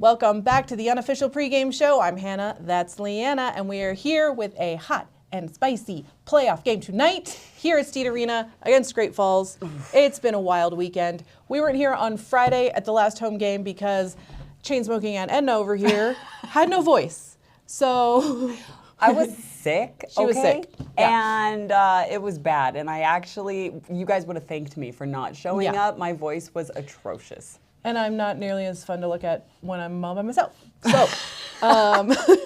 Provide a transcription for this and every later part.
Welcome back to the Unofficial Pregame Show. I'm Hannah, that's Leanna, and we are here with a hot and spicy playoff game tonight here at Steed Arena against Great Falls. It's been a wild weekend. We weren't here on Friday at the last home game because chain-smoking Aunt Edna over here had no voice. So I was sick. She was sick. Yeah. And it was bad. And you guys would have thanked me for not showing up. My voice was atrocious. And I'm not nearly as fun to look at when I'm all by myself. So,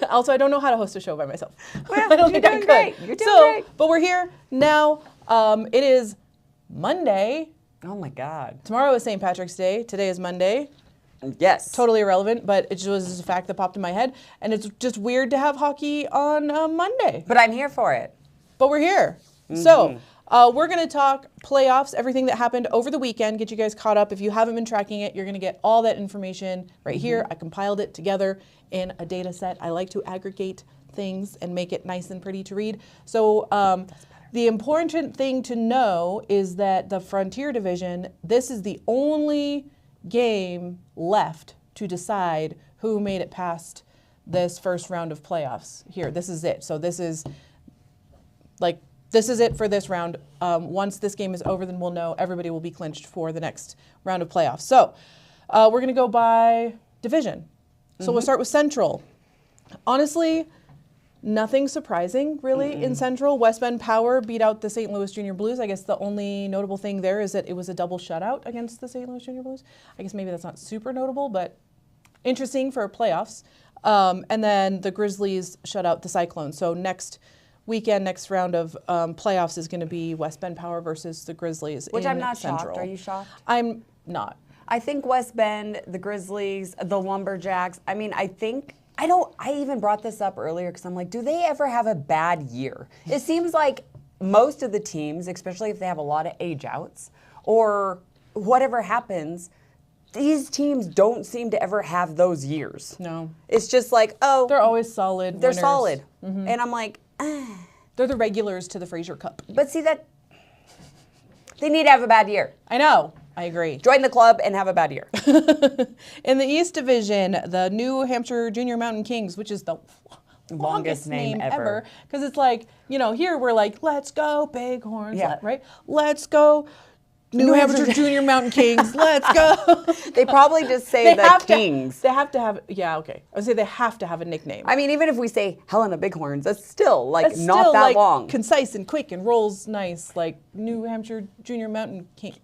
also, I don't know how to host a show by myself. Well, I don't you're think I doing could. great. You're doing great. But we're here now. It is Monday. Oh, my God. Tomorrow is St. Patrick's Day. Today is Monday. Yes. Totally irrelevant, but it just was a fact that popped in my head. And it's just weird to have hockey on Monday. But I'm here for it. But we're here. Mm-hmm. So we're going to talk playoffs, everything that happened over the weekend, get you guys caught up. If you haven't been tracking it, you're going to get all that information right here. I compiled it together in a data set. I like to aggregate things and make it nice and pretty to read. So the important thing to know is that the Frontier Division, this is the only game left to decide who made it past this first round of playoffs here. This is it. So this is it for this round. Once this game is over, then we'll know everybody will be clinched for the next round of playoffs. So we're going to go by division. So we'll start with Central. Honestly, nothing surprising really in Central. West Bend Power beat out the St. Louis Junior Blues. I guess the only notable thing there is that it was a double shutout against the St. Louis Junior Blues. I guess maybe that's not super notable, but interesting for playoffs. And then the Grizzlies shut out the Cyclones. So next weekend, next round of playoffs is going to be West Bend Power versus the Grizzlies. Which I'm not Central. shocked. Are you shocked? I'm not. I think West Bend, the Grizzlies, the Lumberjacks. I mean, I even brought this up earlier because I'm like, do they ever have a bad year? It seems like most of the teams, especially if they have a lot of age outs or whatever happens, these teams don't seem to ever have those years. No. It's just like, oh. They're always solid. They're winners. solid. And I'm like, They're the regulars to the Fraser Cup. But see that, they need to have a bad year. I know. I agree. Join the club and have a bad year. In the East Division, the New Hampshire Junior Mountain Kings, which is the longest name ever. Because it's like, here we're like, let's go Bighorns, right? Let's go New Hampshire Junior Mountain Kings, let's go. They probably just say Kings. They have to have, I would say they have to have a nickname. I mean, even if we say Helena Bighorns, that's still not that long. Concise and quick and rolls nice, like New Hampshire Junior Mountain King.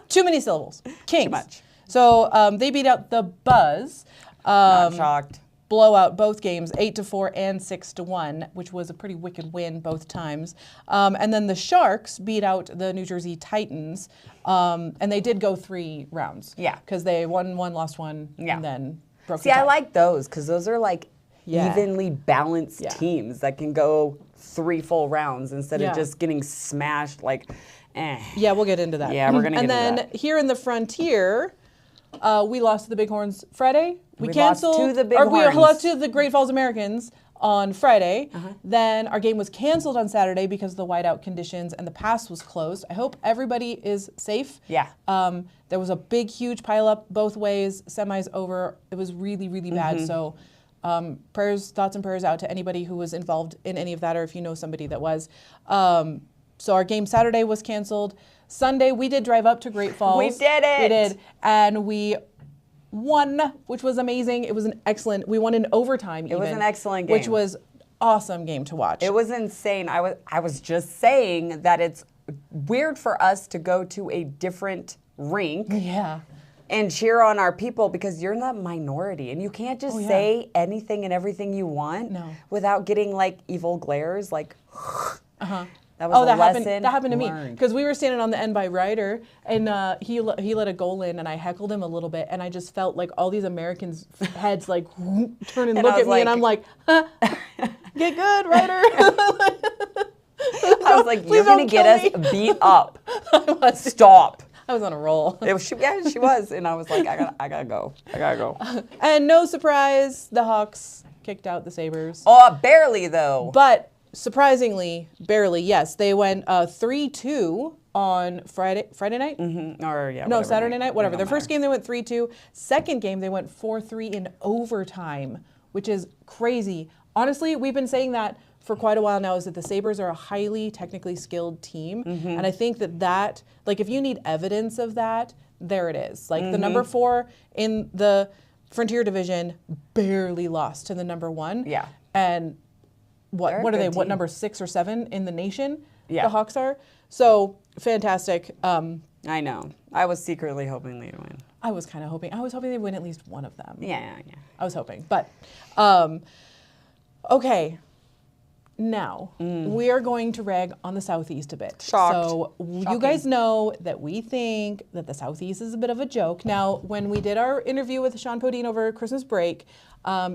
Too many syllables. Kings. Too much. So they beat out the Buzz. Not shocked. Blowout both games, 8-4 and 6-1, which was a pretty wicked win both times. And then the Sharks beat out the New Jersey Titans, and they did go 3 rounds. Yeah. Because they won one, lost one, and then broke the tie. See, I like those because those are evenly balanced teams that can go 3 full rounds instead of just getting smashed Yeah, we'll get into that. Yeah, we're going to get into that. And then here in the Frontier, we lost to the Bighorns Friday. We canceled, lost to the Bighorns. We lost to the Great Falls Americans on Friday. Then our game was canceled on Saturday because of the whiteout conditions and the pass was closed. I hope everybody is safe. Yeah. There was a big, huge pileup both ways. Semis over. It was really, really bad. So thoughts and prayers out to anybody who was involved in any of that or if you know somebody that was. So our game Saturday was canceled. Sunday, we did drive up to Great Falls. We did it. We did. And we won, which was amazing. It was we won in overtime even. It was an excellent game. Which was awesome game to watch. It was insane. I was just saying that it's weird for us to go to a different rink. Yeah. And cheer on our people because you're in the minority and you can't just say anything and everything you want without getting evil glares That was a lesson that happened to me learned. because we were standing on the end by Ryder and he let a goal in and I heckled him a little bit and I just felt like all these Americans' heads turn and look at me and I'm like, get good, Ryder. I was like, you're gonna get us beat up. Stop. I was on a roll. She was, and I was like, I gotta go. And no surprise, the Hawks kicked out the Sabres. Oh, barely though. But surprisingly, barely, yes, they went 3-2 on Friday night? Or, yeah. No, whatever Saturday night, whatever. It Their don't first game, they went 3-2. Second game, they went 4-3 in overtime, which is crazy. Honestly, we've been saying that for quite a while now, is that the Sabres are a highly technically skilled team. And I think that, like, if you need evidence of that, there it is. Like, the number 4 in the Frontier Division barely lost to the number 1. Yeah. And what They're a are they? good What, team. number 6 or 7 in the nation? Yeah. The Hawks are. So fantastic. I know. I was secretly hoping they'd win. I was hoping they'd win at least one of them. Yeah. I was hoping. But okay. Now we are going to rag on the Southeast a bit. Shocked. So you guys know that we think that the Southeast is a bit of a joke. Now, when we did our interview with Sean Podine over Christmas break,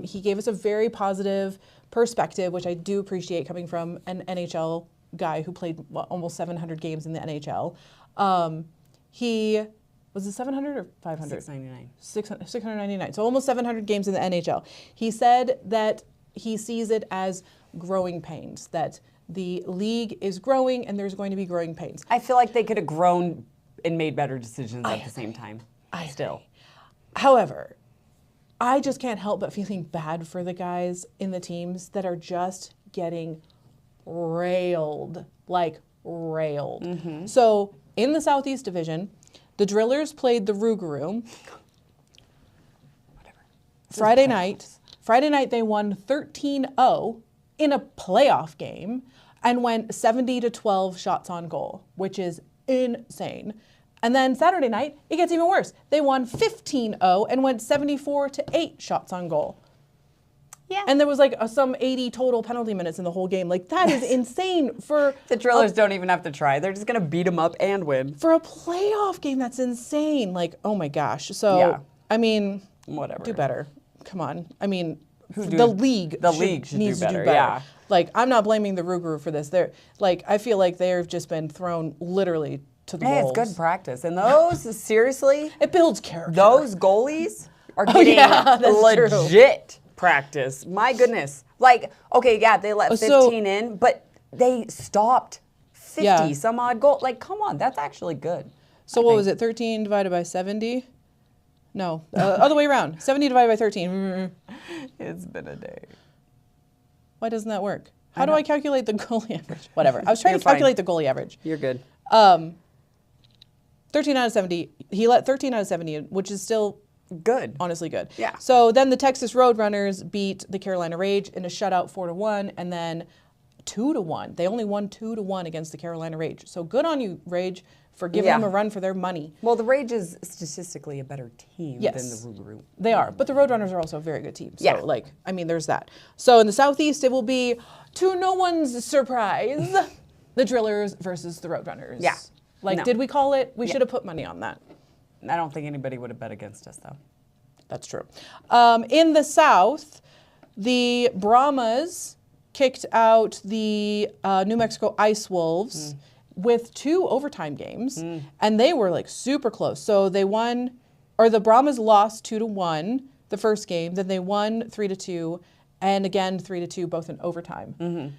he gave us a very positive perspective, which I do appreciate coming from an NHL guy who played almost 700 games in the NHL. He was it 700 or 500? 699. 699. So almost 700 games in the NHL. He said that he sees it as growing pains, that the league is growing and there's going to be growing pains. I feel like they could have grown and made better decisions at the same time. Still. However, I just can't help but feeling bad for the guys in the teams that are just getting railed, like railed. So in the Southeast Division, the Drillers played the Rougarou. Friday night they won 13-0 in a playoff game and went 70-12 shots on goal, which is insane. And then Saturday night, it gets even worse. They won 15-0 and went 74-8 shots on goal. Yeah. And there was like some 80 total penalty minutes in the whole game. Like, that is insane for The Drillers don't even have to try. They're just going to beat them up and win. for a playoff game. That's insane. Like, oh my gosh. So, Yeah. I mean, Whatever. do better. Come on. I mean, do- the league should needs do to do better, better. yeah. Like, I'm not blaming the Rougarou for this. They're like, I feel like they've just been thrown literally to the Hey, wolves. it's good practice. And those, seriously, It builds character. those goalies are getting yeah, that's true. legit practice. My goodness. Like, okay, yeah, they let 15 in, but they stopped 50 Yeah. some odd goal. Like, come on, that's actually good. So what was it? 13 divided by 70? No, other way around. 70 divided by 13. It's been a day. Why doesn't that work? How do I calculate the goalie average? Whatever. I was trying You're to fine. calculate the goalie average. You're good. 13 out of 70. He let 13 out of 70 in, which is still Good. honestly good. Yeah. So then the Texas Roadrunners beat the Carolina Rage in a shutout 4-1 and then 2-1. They only won 2-1 against the Carolina Rage. So good on you, Rage, for giving Yeah. them a run for their money. Well, the Rage is statistically a better team Yes. than the Rougarou. They are, but the Roadrunners are also a very good team. So, Yeah. like, I mean, there's that. So in the Southeast, it will be, to no one's surprise, the Drillers versus the Roadrunners. Yeah. Like, No. did we call it? We should have put money on that. I don't think anybody would have bet against us, though. That's true. In the South, the Brahmas kicked out the New Mexico Ice Wolves with 2 overtime games, and they were like super close. So they won, or the Brahmas lost 2-1 the first game, then they won 3-2, and again 3-2 both in overtime,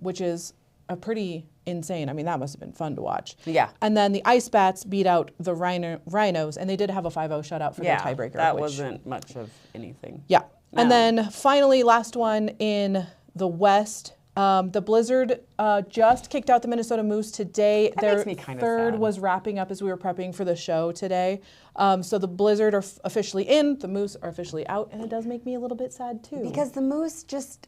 which is a pretty insane. I mean, that must have been fun to watch. Yeah. And then the Ice Bats beat out the Rhinos, and they did have a 5-0 shutout for their tiebreaker. that which- wasn't much of anything. Yeah. And No. then finally, last one in the West. The Blizzard just kicked out the Minnesota Moose today. That Their makes me kinda third sad. was wrapping up as we were prepping for the show today. So the Blizzard are officially in, the Moose are officially out, and it does make me a little bit sad too. Because the Moose just,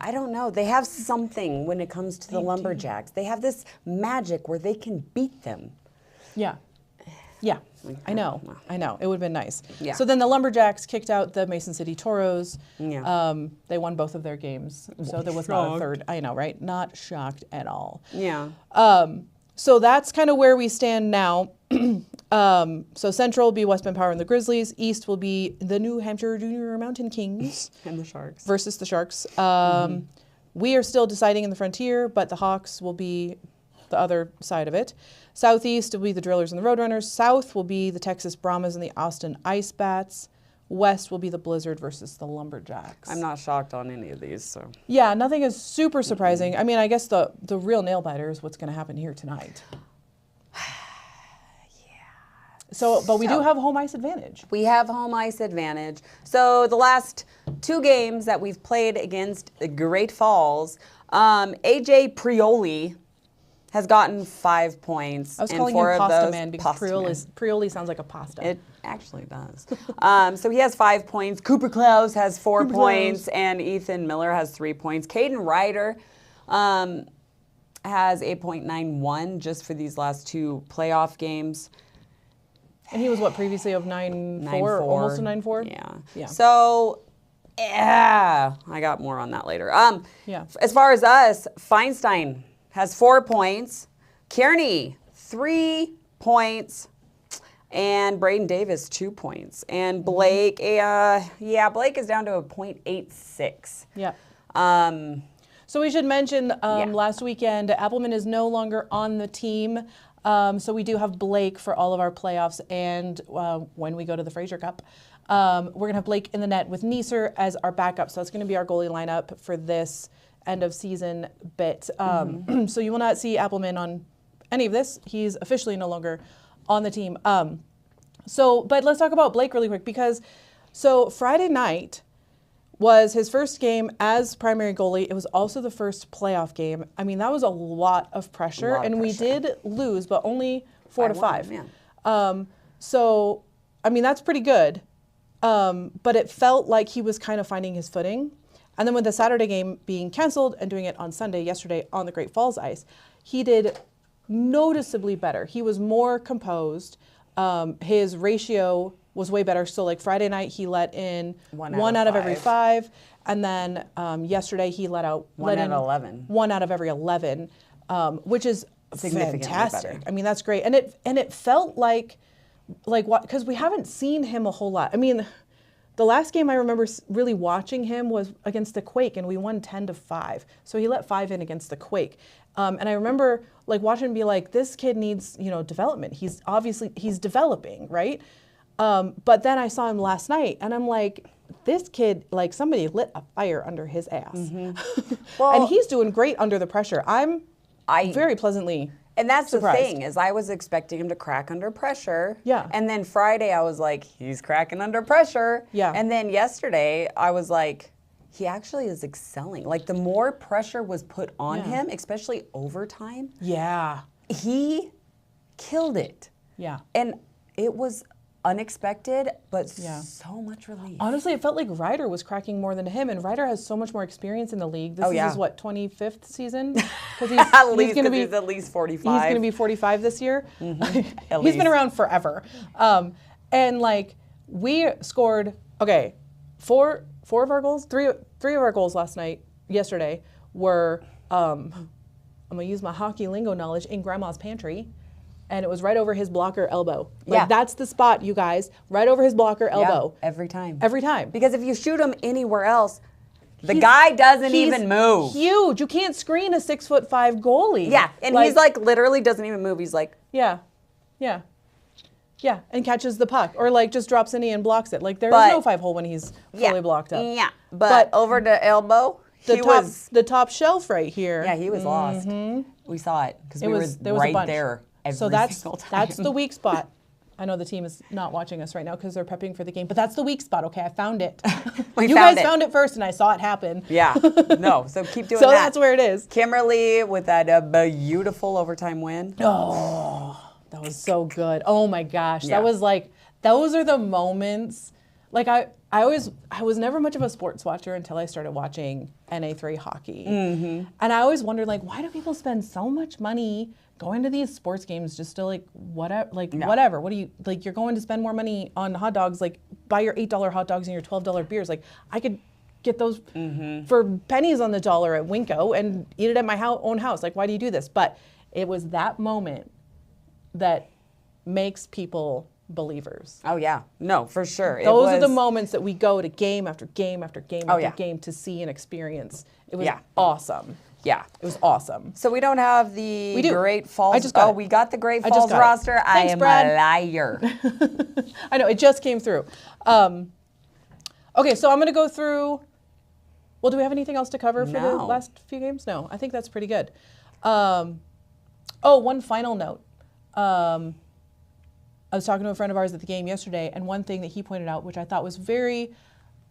I don't know. They have something when it comes to the Lumberjacks. They have this magic where they can beat them. Yeah. Yeah, I know. It would have been nice. Yeah. So then the Lumberjacks kicked out the Mason City Toros. Yeah. They won both of their games. So there was not a third. I know, right? Not shocked at all. Yeah. So that's kind of where we stand now. So Central will be West Bend Power and the Grizzlies. East will be the New Hampshire Junior Mountain Kings And the Sharks. versus the Sharks. We are still deciding in the Frontier, but the Hawks will be the other side of it. Southeast will be the Drillers and the Roadrunners. South will be the Texas Brahmas and the Austin Ice Bats. West will be the Blizzard versus the Lumberjacks. I'm not shocked on any of these. So Yeah, nothing is super surprising. I mean, I guess the real nail biter is what's going to happen here tonight. So, but we do have home ice advantage. We have home ice advantage. So the last 2 games that we've played against Great Falls, AJ Prioli has gotten 5 points. I was and calling 4 him of Pasta those, Man because Prioli sounds like a pasta. It actually does. So he has 5 points. Cooper Klaus has 4 points, and Ethan Miller has 3 points. Caden Ryder has 8.91 just for these last 2 playoff games. And he was what previously of 9.4, almost a 9.4? Yeah. So, yeah, I got more on that later. Yeah. As far as us, Feinstein has 4 points, Kearney 3 points, and Braden Davis 2 points, and Blake, Blake is down to a .86. Yeah. So we should mention last weekend, Appleman is no longer on the team. So we do have Blake for all of our playoffs, and when we go to the Fraser Cup, we're going to have Blake in the net with Neeser as our backup. So that's going to be our goalie lineup for this end of season bit. So you will not see Appleman on any of this. He's officially no longer on the team. But let's talk about Blake really quick because Friday night was his first game as primary goalie. It was also the first playoff game. I mean, that was a lot of pressure, and we did lose, but only 4-5. Yeah. So, I mean, that's pretty good. But it felt like he was kind of finding his footing. And then with the Saturday game being canceled and doing it on Sunday, yesterday on the Great Falls ice, he did noticeably better. He was more composed. His ratio was way better. So like Friday night, he let in one out of every 5. And then yesterday he let in 1 out of every 11, which is fantastic. Better. I mean, that's great. And it felt like what, because we haven't seen him a whole lot. I mean, the last game I remember really watching him was against the Quake, and we won 10-5. So he let 5 in against the Quake. And I remember like watching him be like, this kid needs, development. He's developing, right? But then I saw him last night, and I'm like, this kid, like somebody lit a fire under his ass. Mm-hmm. Well, and he's doing great under the pressure. I'm very pleasantly And that's surprised. The thing, is I was expecting him to crack under pressure. Yeah. And then Friday I was like, he's cracking under pressure. Yeah. And then yesterday I was like, he actually is excelling. Like the more pressure was put on him, especially overtime. Yeah. He killed it. Yeah. And it was unexpected, but so much relief. Honestly, it felt like Ryder was cracking more than him, and Ryder has so much more experience in the league. This is his, 25th season? Because he's at least 45. He's going to be 45 this year. Mm-hmm. He's been around forever. And like, we scored, four of our goals, three of our goals yesterday were, I'm going to use my hockey lingo knowledge, in Grandma's pantry. And it was right over his blocker elbow. Like, that's the spot, you guys. Right over his blocker elbow. Yeah, every time. Every time. Because if you shoot him anywhere else, the guy doesn't even move. Huge. You can't screen a 6'5" goalie. Yeah, and he's like literally doesn't even move. He's like, yeah, and catches the puck, or like just drops in and blocks it. Like, there is no 5-hole when he's fully blocked up. Yeah, but over the elbow, the top shelf right here. Yeah, he was lost. We saw it because we were right there. So that's the weak spot. I know the team is not watching us right now because they're prepping for the game, but that's the weak spot. Okay, I found it. You guys found it first, and I saw it happen. Yeah, no, so keep doing that. So that. That's where it is. Kimberly with that beautiful overtime win. Oh, that was so good. Oh my gosh, that was like, those are the moments. Like I was never much of a sports watcher until I started watching NA3 hockey, and I always wondered, like, why do people spend so much money going to these sports games just to whatever? What do you, like, you're going to spend more money on hot dogs, like buy your $8 hot dogs and your $12 beers. Like, I could get those for pennies on the dollar at Winco and eat it at my own house. Like, why do you do this? But it was that moment that makes people believers. Oh yeah, no, for sure. Those are the moments that we go to game after game after game after game to see and experience. It was awesome. Yeah, it was awesome. So we don't have the Great Falls. We got the Great I Falls roster. Thanks, I am Brad. a liar. I know, it just came through. Okay, so I'm going to go through. Well, do we have anything else to cover for the No. last few games? No, I think that's pretty good. One final note. I was talking to a friend of ours at the game yesterday, and one thing that he pointed out, which I thought was very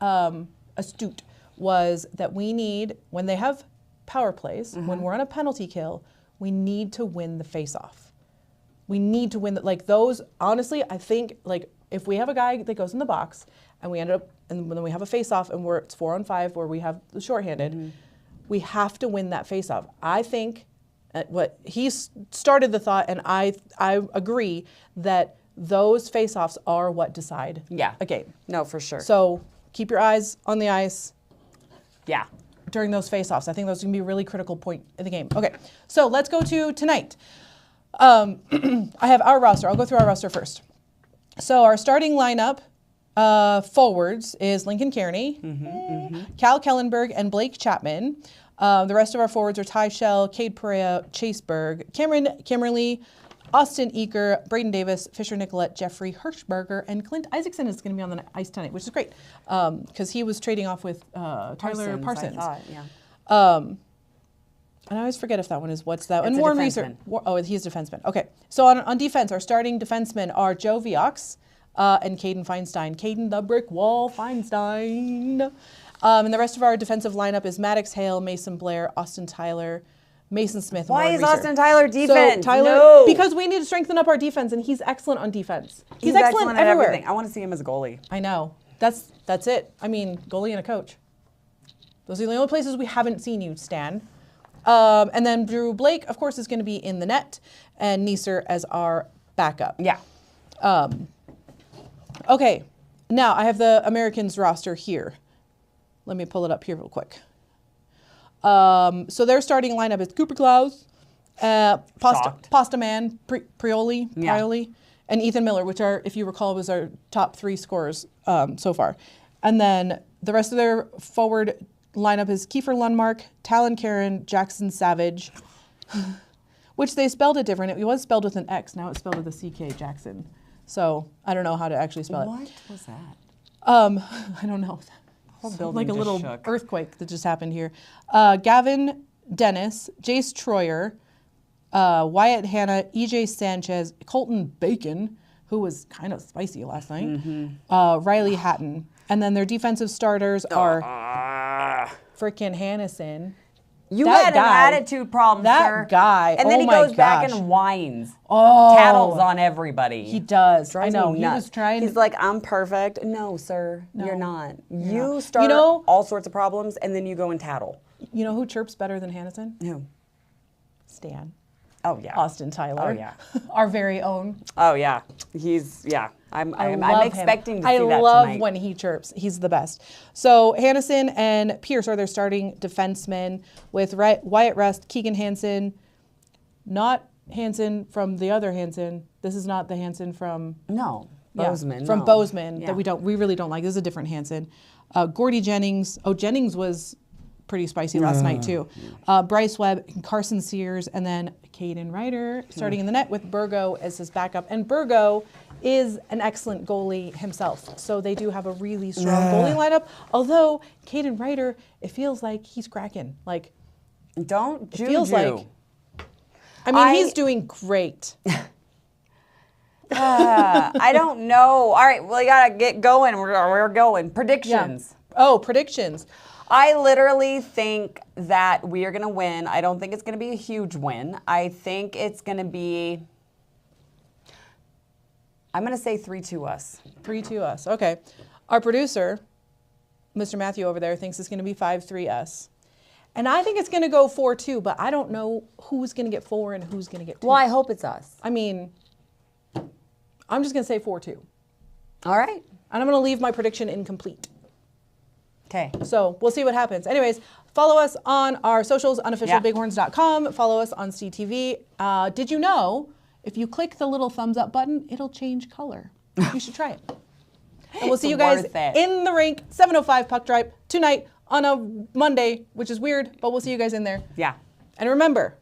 astute, was that we need, when they have power plays, when we're on a penalty kill, we need to win the face-off. We need to win those. Honestly, I think if we have a guy that goes in the box and we end up, and then we have a face-off and it's 4-on-5 where we have the shorthanded, we have to win that face-off. I think what he started the thought, and I agree that those face-offs are what decide a game. No, for sure. So keep your eyes on the ice. Yeah. During those face-offs. I think those are going to be a really critical point in the game. Okay, so let's go to tonight. I have our roster. I'll go through our roster first. So our starting lineup forwards is Lincoln Kearney, Cal Kellenberg, and Blake Chapman. The rest of our forwards are Ty Shell, Cade Perea, Chase Berg, Cameron Kimmerly, Austin Eaker, Braden Davis, Fisher Nicolette, Jeffrey Hirschberger, and Clint Isaacson is going to be on the ice tonight, which is great because he was trading off with Tyler Parsons. I thought, yeah. And I always forget if that one is what's that. It's and a Warren defenseman. Reeser. He's a defenseman. Okay. So on defense, our starting defensemen are Joe Viox and Caden Feinstein. Caden the Brick Wall Feinstein. And the rest of our defensive lineup is Maddox Hale, Mason Blair, Austin Tyler, Mason Smith, and Why Warren is Reeser. Austin Tyler defense? So Tyler, No. because we need to strengthen up our defense, and he's excellent on defense. He's excellent at everywhere. everything. I want to see him as a goalie. I know. That's it. I mean, goalie and a coach. Those are the only places we haven't seen you, Stan. And then Drew Blake, of course, is going to be in the net, and Neeser as our backup. Yeah. Okay, now I have the Americans roster here. Let me pull it up here real quick. So their starting lineup is Cooper Klaus, Pasta Man, Prioli, and Ethan Miller, which are, if you recall, was our top 3 scorers so far. And then the rest of their forward lineup is Kiefer Lundmark, Talon Karen, Jackson Savage, which they spelled it different. It was spelled with an X. Now it's spelled with a CK, Jackson. So I don't know how to actually spell it. What was that? I don't know. Whole building Like a just little shook. earthquake that just happened here. Gavin Dennis, Jace Troyer, Wyatt Hanna, EJ Sanchez, Colton Bacon, who was kind of spicy last night, Riley Hatton. And then their defensive starters are frickin' Hannison. You That had guy- an attitude problem, that sir. guy, And then oh he my goes back gosh. and whines. Oh. Tattles on everybody. He does. Drives I know. me He nuts. was trying. He's like, I'm perfect. No, sir, you're not. You start You know- all sorts of problems, and then you go and tattle. You know who chirps better than Hannison? Who? Stan. Oh, yeah. Austin Tyler. Oh, yeah. Our very own. Oh, yeah. I'm love him. expecting to see that I love tonight. when he chirps. He's the best. So Hannison and Pierce are their starting defensemen with Wyatt Rest, Keegan Hansen, not Hansen from the other Hansen. This is not the Hansen from Bozeman. from no. Bozeman Yeah. that we really don't like. This is a different Hansen. Gordy Jennings. Oh, Jennings was pretty spicy last night too. Bryce Webb, and Carson Sears, and then Caden Ryder starting in the net with Burgo as his backup. And Burgo is an excellent goalie himself. So they do have a really strong goalie lineup. Although Caden Ryder, it feels like he's cracking. Like Don't it feels juju. like. I mean, he's doing great. I don't know. All right, well, you gotta get going. We're going. Predictions. Oh, predictions. I literally think that we are gonna win. I don't think it's gonna be a huge win. I think it's gonna be. I'm gonna say 3-2 us. 3-2 us. Okay. Our producer, Mr. Matthew over there, thinks it's going to be 5-3 us. And I think it's going to go 4-2, but I don't know who's going to get 4 and who's going to get 2. Well, I hope it's us. I mean, I'm just going to say 4-2. All right. And I'm going to leave my prediction incomplete. Okay. So we'll see what happens. Anyways, follow us on our socials, unofficialbighorns.com. Follow us on CTV. Did you know if you click the little thumbs up button, it'll change color? You should try it. And we'll see you guys Worth it. in the rink, 7:05 puck drive tonight on a Monday, which is weird, but we'll see you guys in there. Yeah. And remember,